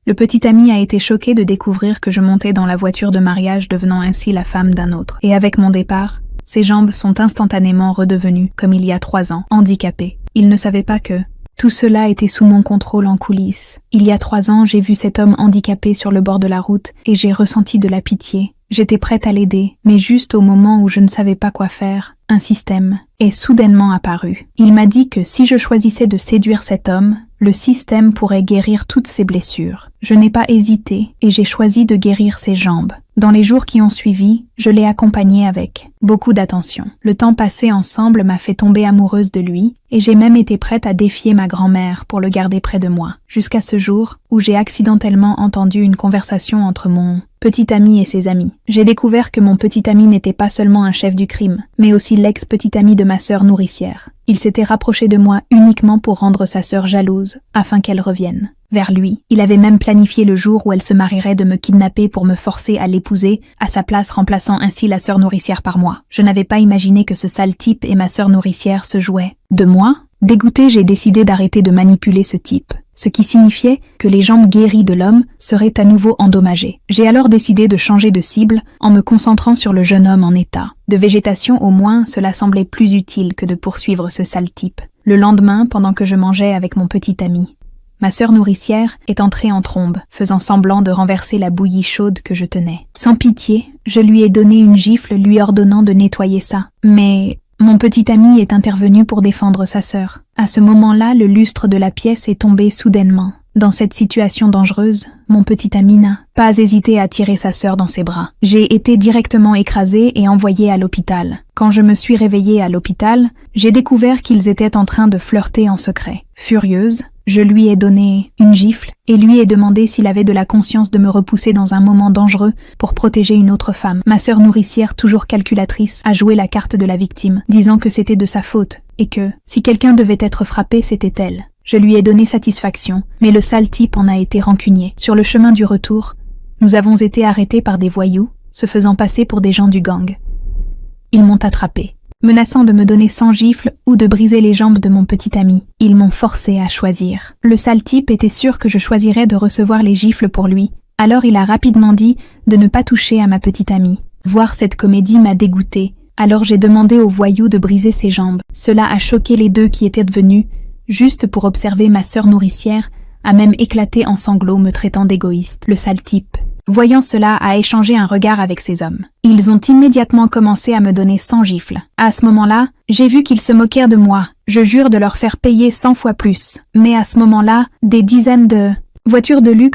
Le petit ami a été choqué de découvrir que je montais dans la voiture de mariage, devenant ainsi la femme d'un autre. Et avec mon départ, ses jambes sont instantanément redevenues, comme il y a 3 ans, handicapées. Il ne savait pas que tout cela était sous mon contrôle en coulisses. Il y a 3 ans, j'ai vu cet homme handicapé sur le bord de la route et j'ai ressenti de la pitié. J'étais prête à l'aider, mais juste au moment où je ne savais pas quoi faire, un système est soudainement apparu. Il m'a dit que si je choisissais de séduire cet homme, le système pourrait guérir toutes ses blessures. Je n'ai pas hésité et j'ai choisi de guérir ses jambes. Dans les jours qui ont suivi, je l'ai accompagné avec beaucoup d'attention. Le temps passé ensemble m'a fait tomber amoureuse de lui et j'ai même été prête à défier ma grand-mère pour le garder près de moi. Jusqu'à ce jour où j'ai accidentellement entendu une conversation entre mon petit ami et ses amis. J'ai découvert que mon petit ami n'était pas seulement un chef du crime, mais aussi l'ex-petit ami de ma sœur nourricière. Il s'était rapproché de moi uniquement pour rendre sa sœur jalouse, afin qu'elle revienne vers lui. Il avait même planifié le jour où elle se marierait de me kidnapper pour me forcer à l'épouser, à sa place remplaçant ainsi la sœur nourricière par moi. Je n'avais pas imaginé que ce sale type et ma sœur nourricière se jouaient de moi. Dégoûtée, j'ai décidé d'arrêter de manipuler ce type, ce qui signifiait que les jambes guéries de l'homme seraient à nouveau endommagées. J'ai alors décidé de changer de cible en me concentrant sur le jeune homme en état de végétation. Au moins, cela semblait plus utile que de poursuivre ce sale type. Le lendemain, pendant que je mangeais avec mon petit ami, ma sœur nourricière est entrée en trombe, faisant semblant de renverser la bouillie chaude que je tenais. Sans pitié, je lui ai donné une gifle lui ordonnant de nettoyer ça. Mais mon petit ami est intervenu pour défendre sa sœur. À ce moment-là, le lustre de la pièce est tombé soudainement. Dans cette situation dangereuse, mon petit ami n'a pas hésité à tirer sa sœur dans ses bras. J'ai été directement écrasée et envoyée à l'hôpital. Quand je me suis réveillée à l'hôpital, j'ai découvert qu'ils étaient en train de flirter en secret. Furieuse, je lui ai donné une gifle et lui ai demandé s'il avait de la conscience de me repousser dans un moment dangereux pour protéger une autre femme. Ma sœur nourricière, toujours calculatrice, a joué la carte de la victime, disant que c'était de sa faute et que, si quelqu'un devait être frappé, c'était elle. Je lui ai donné satisfaction, mais le sale type en a été rancunier. Sur le chemin du retour, nous avons été arrêtés par des voyous, se faisant passer pour des gens du gang. Ils m'ont attrapé, menaçant de me donner 100 gifles ou de briser les jambes de mon petit ami. Ils m'ont forcé à choisir. Le sale type était sûr que je choisirais de recevoir les gifles pour lui, alors il a rapidement dit de ne pas toucher à ma petite amie. Voir cette comédie m'a dégoûtée, alors j'ai demandé aux voyous de briser ses jambes. Cela a choqué les deux qui étaient venus, juste pour observer ma sœur nourricière, a même éclaté en sanglots me traitant d'égoïste. Le sale type, voyant cela, a échangé un regard avec ces hommes. Ils ont immédiatement commencé à me donner 100 gifles. À ce moment-là, j'ai vu qu'ils se moquèrent de moi. Je jure de leur faire payer 100 fois plus. Mais à ce moment-là, des dizaines de voitures de luxe